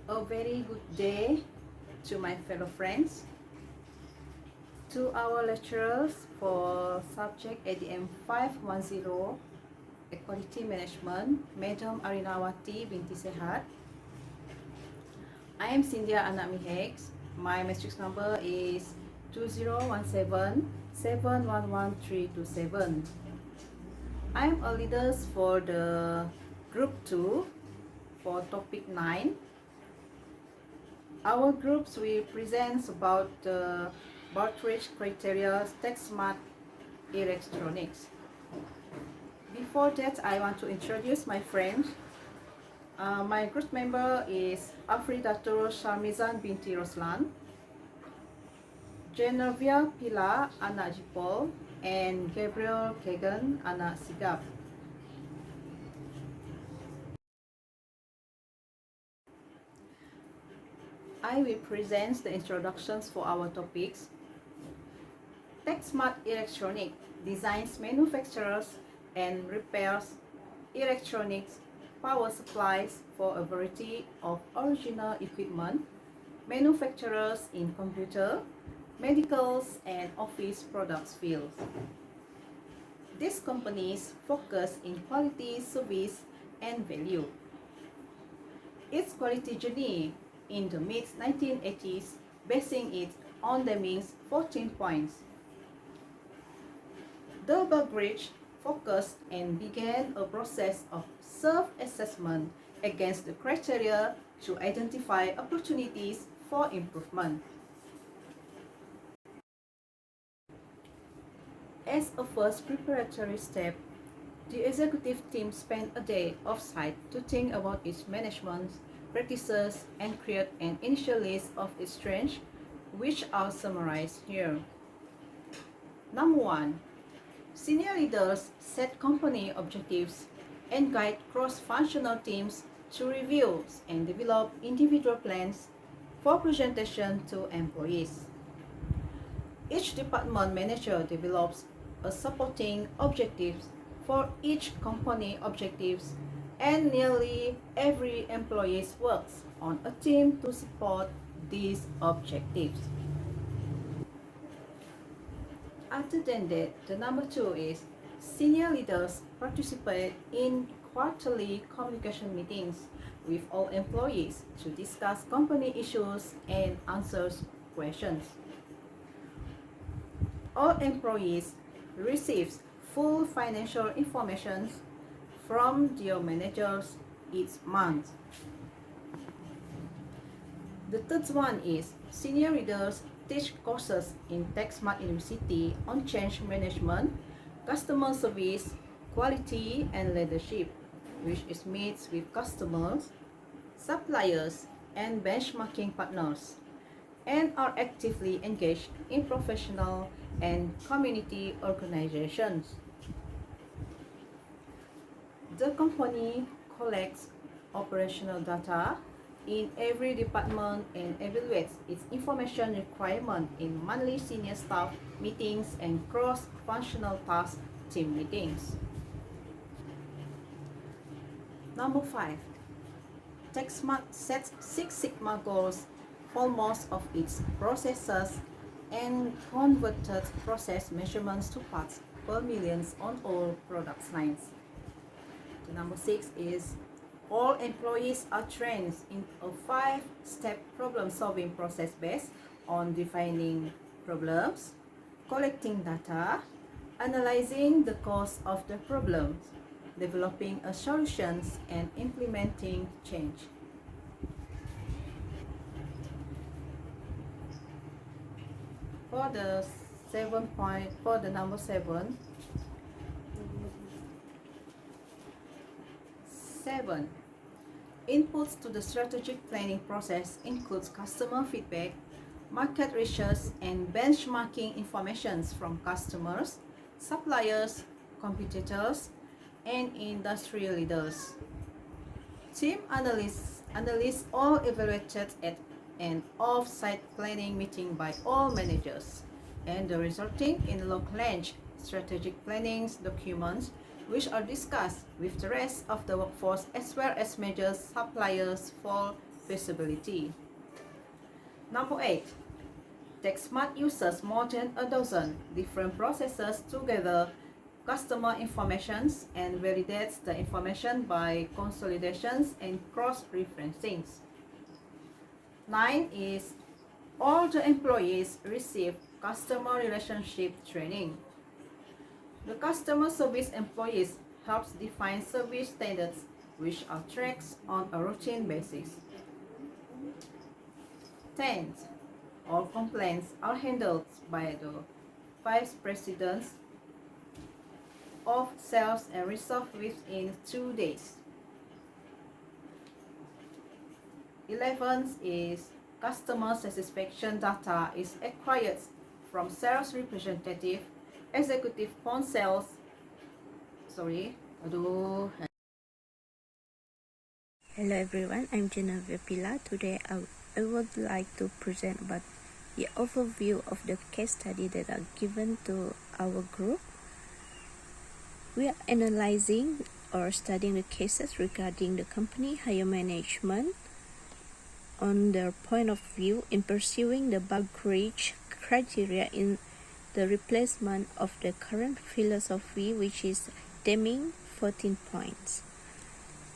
A very good day to my fellow friends, to our lecturers for subject ADM 510 Equality Management, Madam Arinawati Binti Sehat. I am CYNDIA anak MIHEG. My matrix number is 2017711327. I am a leader for the group 2 for topic 9. Our groups will present about the Bartridge criteria Tecsmart electronics. Before that, I want to introduce my friend. My group member is AFRIDATUL SHARMIZAN BINTI ROSLAN, JENNERVIA PIELA anak JIPOL, and GABRIEL KEGEAN anak SINGAP. I will present the introductions for our topics. Tecsmart Electronic designs, manufactures, and repairs electronics power supplies for a variety of original equipment manufacturers in computer, medicals, and office products fields. These companies focus in quality, service, and value. Its quality journey in the mid-1980s, basing it on Deming's 14 points. The Bartridge focused and began a process of self-assessment against the criteria to identify opportunities for improvement. As a first preparatory step, the executive team spent a day off-site to think about its management practices and create an initial list of its strengths, which are summarized here. Number 1. Senior leaders set company objectives and guide cross-functional teams to review and develop individual plans for presentation to employees. Each department manager develops a supporting objectives for each company objectives, and nearly every employee works on a team to support these objectives. Other than that, the number 2 is senior leaders participate in quarterly communication meetings with all employees to discuss company issues and answer questions. All employees receive full financial information from their managers each month. The third one is senior leaders teach courses in Tecsmart University on change management, customer service, quality, and leadership, which is meets with customers, suppliers, and benchmarking partners, and are actively engaged in professional and community organizations. The company collects operational data in every department and evaluates its information requirement in monthly senior staff meetings and cross-functional task team meetings. Number 5. Tecsmart sets Six Sigma goals for most of its processes and converted process measurements to parts per million on all product lines. The number 6 is all employees are trained in a 5-step problem-solving process based on defining problems, collecting data, analyzing the cause of the problems, developing a solutions, and implementing change. For the number 7, 7. Inputs to the strategic planning process includes customer feedback, market research, and benchmarking information from customers, suppliers, competitors, and industry leaders. Team analysts all evaluated at an off-site planning meeting by all managers, and the resulting in long-range strategic planning documents which are discussed with the rest of the workforce as well as major suppliers for visibility. Number 8. Tecsmart uses more than a dozen different processes to gather customer information and validates the information by consolidations and cross-referencing. 9 is all the employees receive customer relationship training. The customer service employees helps define service standards which are tracked on a routine basis. 10. All complaints are handled by the Vice Presidents of Sales and resolved within 2 days. 11 is customer satisfaction data is acquired from sales representative, executive phone sales. Hello everyone, I'm JENNERVIA. Today I would like to present about the overview of the case study that are given to our group. We are analyzing or studying the cases regarding the company higher management on their point of view in pursuing the Bagridge criteria in the replacement of the current philosophy, which is Deming 14 points.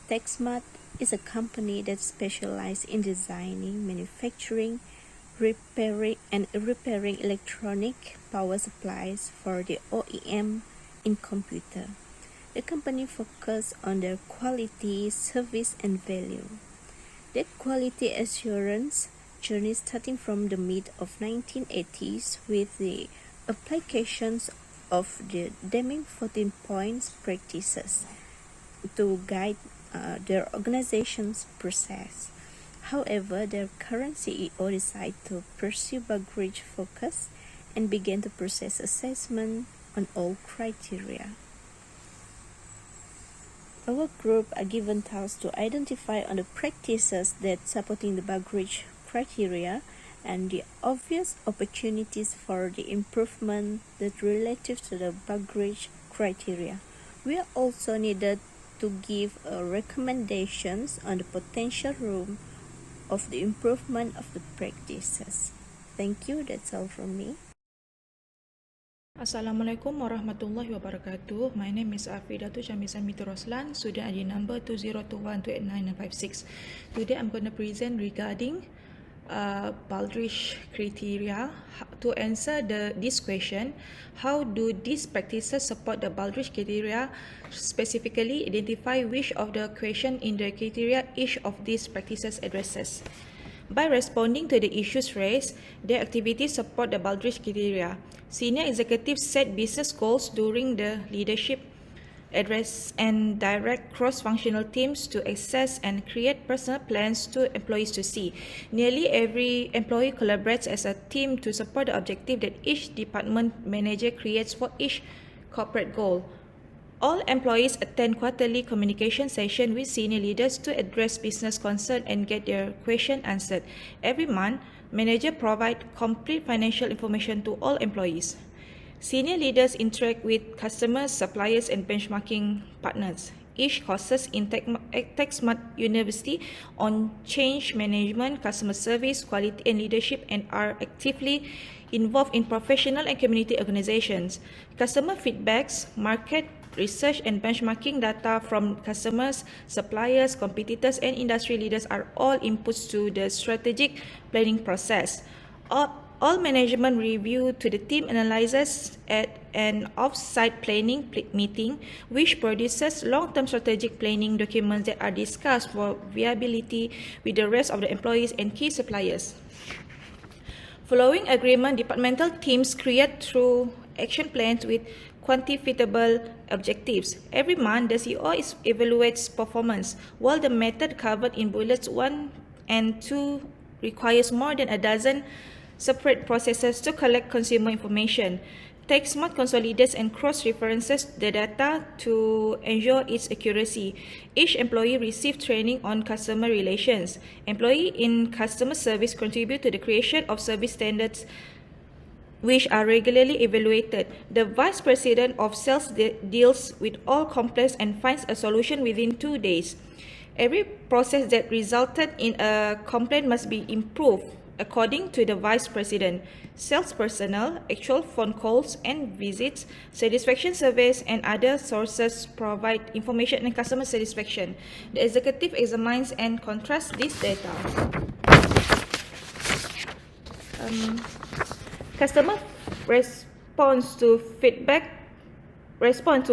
Tecsmart is a company that specializes in designing, manufacturing, repairing electronic power supplies for the OEM in computer. The company focuses on their quality, service, and value. The quality assurance journey starting from the mid of 1980s with the applications of the Deming 14 points practices to guide their organization's process. However, their current CEO decided to pursue Bagridge focus and began the process assessment on all criteria. Our group are given tasks to identify on the practices that supporting the Bagridge criteria and the obvious opportunities for the improvement that relative to the Bagridge criteria. We are also needed to give recommendations on the potential room of the improvement of the practices. Thank you, that's all from me. Assalamualaikum warahmatullahi wabarakatuh. My name is AFRIDATUL SHARMIZAN ROSLAN, student ID number 2021289956. Today I'm going to present regarding Bagridge criteria. To answer this question, how do these practices support the Bagridge criteria? Specifically, identify which of the question in the criteria each of these practices addresses. By responding to the issues raised, their activities support the Bagridge criteria. Senior executives set business goals during the leadership address and direct cross-functional teams to assess and create personal plans to employees to see. Nearly every employee collaborates as a team to support the objective that each department manager creates for each corporate goal. All employees attend quarterly communication sessions with senior leaders to address business concerns and get their question answered. Every month, manager provide complete financial information to all employees. Senior leaders interact with customers, suppliers, and benchmarking partners. Each courses in Tecsmart University on change management, customer service, quality, and leadership, and are actively involved in professional and community organizations. Customer feedbacks, market research, and benchmarking data from customers, suppliers, competitors, and industry leaders are all inputs to the strategic planning process. All management review to the team analyzes at an off-site planning meeting, which produces long-term strategic planning documents that are discussed for viability with the rest of the employees and key suppliers. Following agreement, departmental teams create through action plans with quantifiable objectives. Every month, the CEO evaluates performance, while the method covered in bullets 1 and 2 requires more than a dozen separate processes to collect consumer information. Tecsmart consolidates and cross-references the data to ensure its accuracy. Each employee receives training on customer relations. Employees in customer service contribute to the creation of service standards which are regularly evaluated. The Vice President of Sales deals with all complaints and finds a solution within 2 days. Every process that resulted in a complaint must be improved according to the Vice President. Sales personnel, actual phone calls and visits, satisfaction surveys and other sources provide information on customer satisfaction. The executive examines and contrasts this data. Customer response to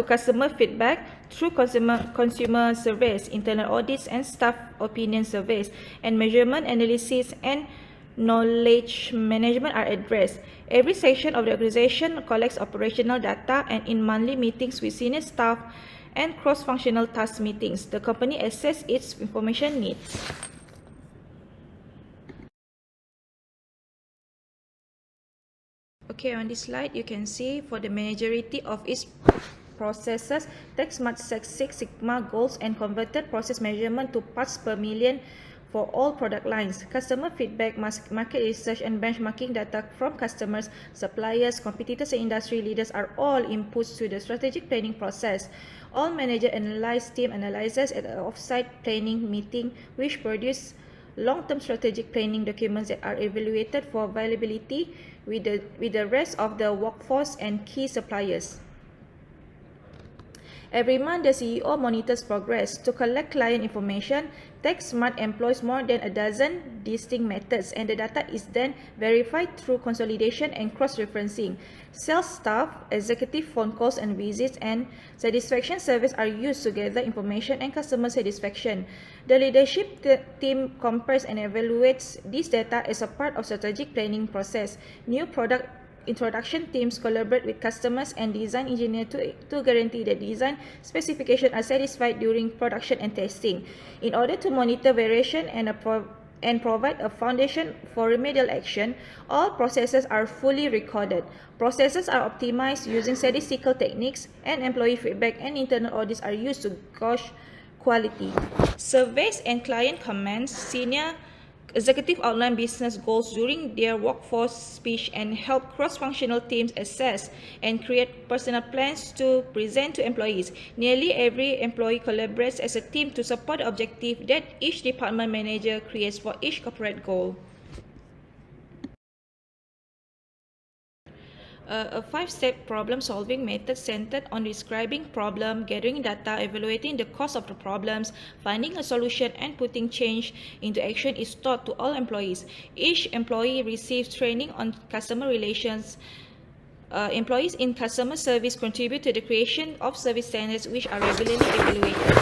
customer feedback through consumer surveys, internal audits and staff opinion surveys, and measurement analysis and knowledge management are addressed. Every section of the organization collects operational data, and in monthly meetings with senior staff and cross-functional task meetings, the company assesses its information needs. Okay, on this slide, you can see for the majority of its processes, Tecsmart set Six Sigma goals and converted process measurement to parts per million for all product lines. Customer feedback, market research, and benchmarking data from customers, suppliers, competitors, and industry leaders are all inputs to the strategic planning process. All manager analyze team analyzes at an off-site planning meeting, which produce long-term strategic planning documents that are evaluated for viability with the rest of the workforce and key suppliers. Every month, the CEO monitors progress. To collect client information, Tecsmart employs more than a dozen distinct methods, and the data is then verified through consolidation and cross-referencing. Sales staff, executive phone calls and visits, and satisfaction surveys are used to gather information and customer satisfaction. The leadership team compares and evaluates this data as a part of strategic planning process. New product introduction teams collaborate with customers and design engineers to guarantee that design specifications are satisfied during production and testing. In order to monitor variation and provide a foundation for remedial action, all processes are fully recorded. Processes are optimized using statistical techniques, and employee feedback and internal audits are used to gauge quality. Surveys and client comments, senior executive outline business goals during their workforce speech and help cross-functional teams assess and create personal plans to present to employees. Nearly every employee collaborates as a team to support the objective that each department manager creates for each corporate goal. A five-step problem-solving method centered on describing problem, gathering data, evaluating the cause of the problems, finding a solution, and putting change into action is taught to all employees. Each employee receives training on customer relations. Employees in customer service contribute to the creation of service standards which are regularly evaluated.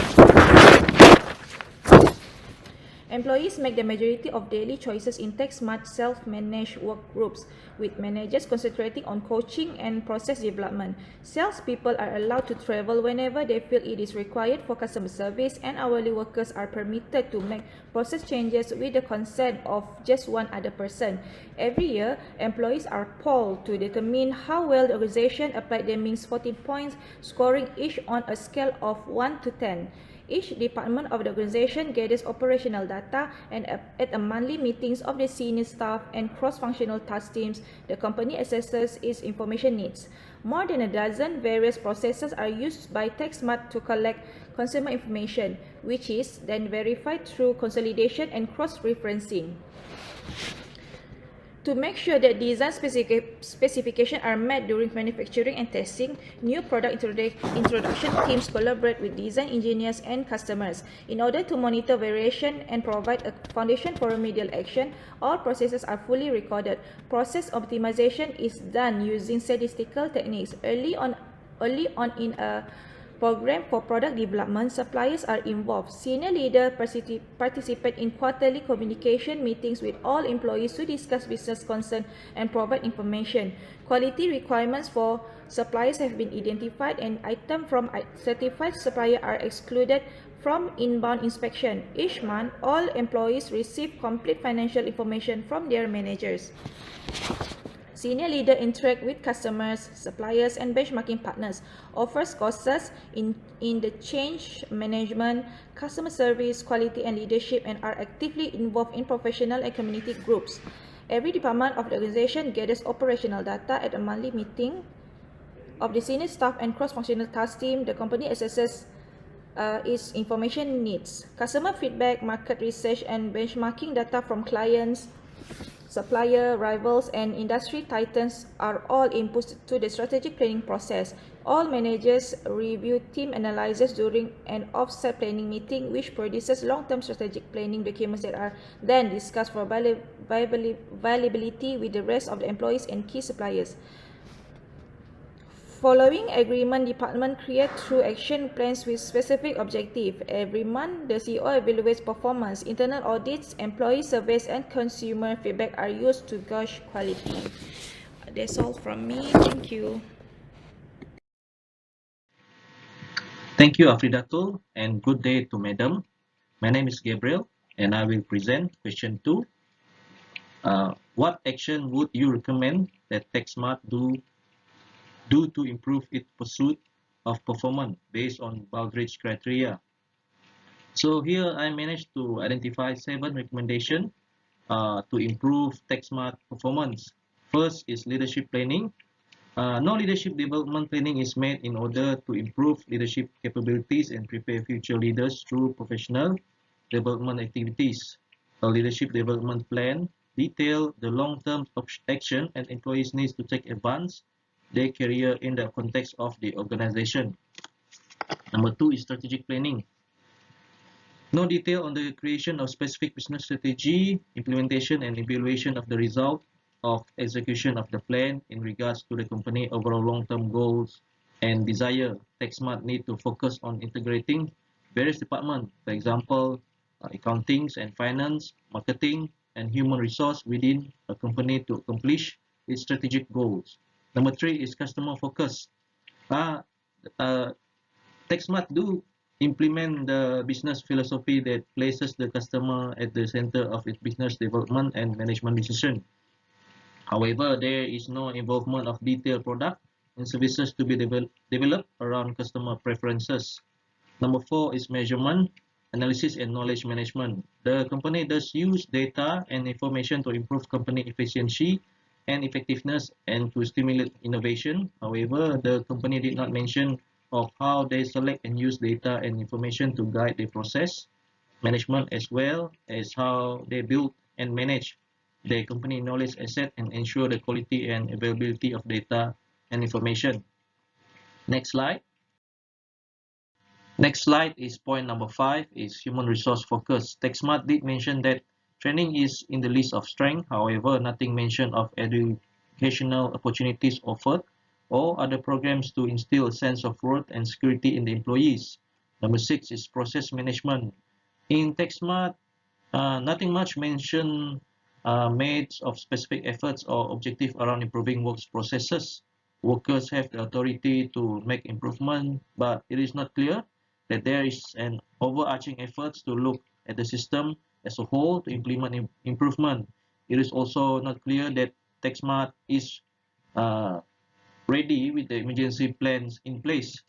Employees make the majority of daily choices in Tecsmart self-managed work groups, with managers concentrating on coaching and process development. Salespeople are allowed to travel whenever they feel it is required for customer service, and hourly workers are permitted to make process changes with the consent of just one other person. Every year, employees are polled to determine how well the organization applied Deming's 14 points, scoring each on a scale of 1 to 10. Each department of the organization gathers operational data, and at a monthly meetings of the senior staff and cross-functional task teams, the company assesses its information needs. More than a dozen various processes are used by Tecsmart to collect consumer information, which is then verified through consolidation and cross-referencing. To make sure that design specifications are met during manufacturing and testing, new product introduction teams collaborate with design engineers and customers. In order to monitor variation and provide a foundation for remedial action, all processes are fully recorded. Process optimization is done using statistical techniques. Early on in a program for product development, suppliers are involved. Senior leaders participate in quarterly communication meetings with all employees to discuss business concerns and provide information. Quality requirements for suppliers have been identified, and items from certified suppliers are excluded from inbound inspection. Each month, all employees receive complete financial information from their managers. Senior leaders interact with customers, suppliers, and benchmarking partners, offers courses in the change management, customer service, quality, and leadership, and are actively involved in professional and community groups. Every department of the organization gathers operational data at a monthly meeting of the senior staff and cross-functional task team. The company assesses is information needs. Customer feedback, market research, and benchmarking data from clients, supplier, rivals, and industry titans are all inputs to the strategic planning process. All managers review team analysis during an off-site planning meeting, which produces long-term strategic planning documents that are then discussed for viability with the rest of the employees and key suppliers. Following agreement, department create through action plans with specific objective. Every month, the CEO evaluates performance. Internal audits, employee surveys, and consumer feedback are used to gauge quality. That's all from me. Thank you. Thank you, AFRIDATUL, and good day to Madam. My name is Gabriel, and I will present question 2. What action would you recommend that Tecsmart do to improve its pursuit of performance based on Baldrige criteria? So here I managed to identify 7 recommendations to improve Tecsmart performance. First is leadership planning. No leadership development planning is made in order to improve leadership capabilities and prepare future leaders through professional development activities. A leadership development plan details the long-term action and employees need to take advance their career in the context of the organization. Number 2 is strategic planning. No detail on the creation of specific business strategy, implementation and evaluation of the result of execution of the plan in regards to the company overall long-term goals and desire. Tecsmart need to focus on integrating various departments, for example, accounting and finance, marketing, and human resource within a company to accomplish its strategic goals. Number 3 is customer focus. Tecsmart do implement the business philosophy that places the customer at the center of its business development and management decision. However, there is no involvement of detailed product and services to be developed around customer preferences. Number 4 is measurement, analysis and knowledge management. The company does use data and information to improve company efficiency and effectiveness and to stimulate innovation. However, the company did not mention of how they select and use data and information to guide the process management as well as how they build and manage the company knowledge asset and ensure the quality and availability of data and information. Next slide. Next slide is point number 5 is human resource focus. Tecsmart did mention that training is in the list of strength. However, nothing mentioned of educational opportunities offered or other programs to instill a sense of worth and security in the employees. Number 6 is process management. In Tecsmart, nothing much mention made of specific efforts or objective around improving work processes. Workers have the authority to make improvement, but it is not clear that there is an overarching effort to look at the system as a whole to implement improvement. It is also not clear that Tecsmart is ready with the emergency plans in place.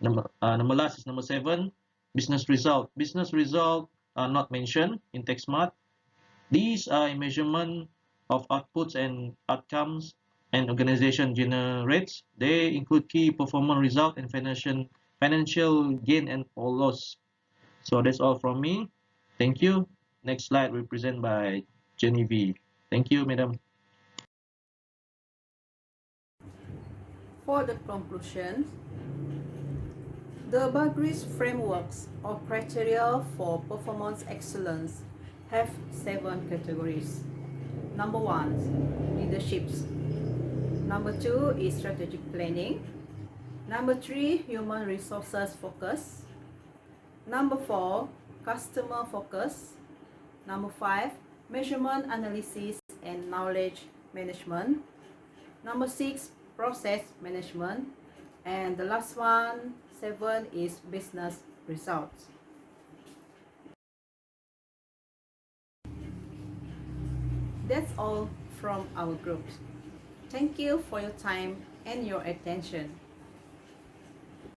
Number last is number 7, business result. Business result are not mentioned in Tecsmart. These are a measurement of outputs and outcomes an organization generates. They include key performance result and financial gain and or loss. So that's all from me. Thank you. Next slide represented by JENNERVIA. Thank you, madam. For the conclusion, the Baldrige frameworks or criteria for performance excellence have 7 categories. Number 1, leaderships. Number 2 is strategic planning. Number 3, human resources focus. Number 4, customer focus. Number 5, measurement analysis and knowledge management. Number 6, process management. And the last one, 7, is business results. That's all from our group. Thank you for your time and your attention.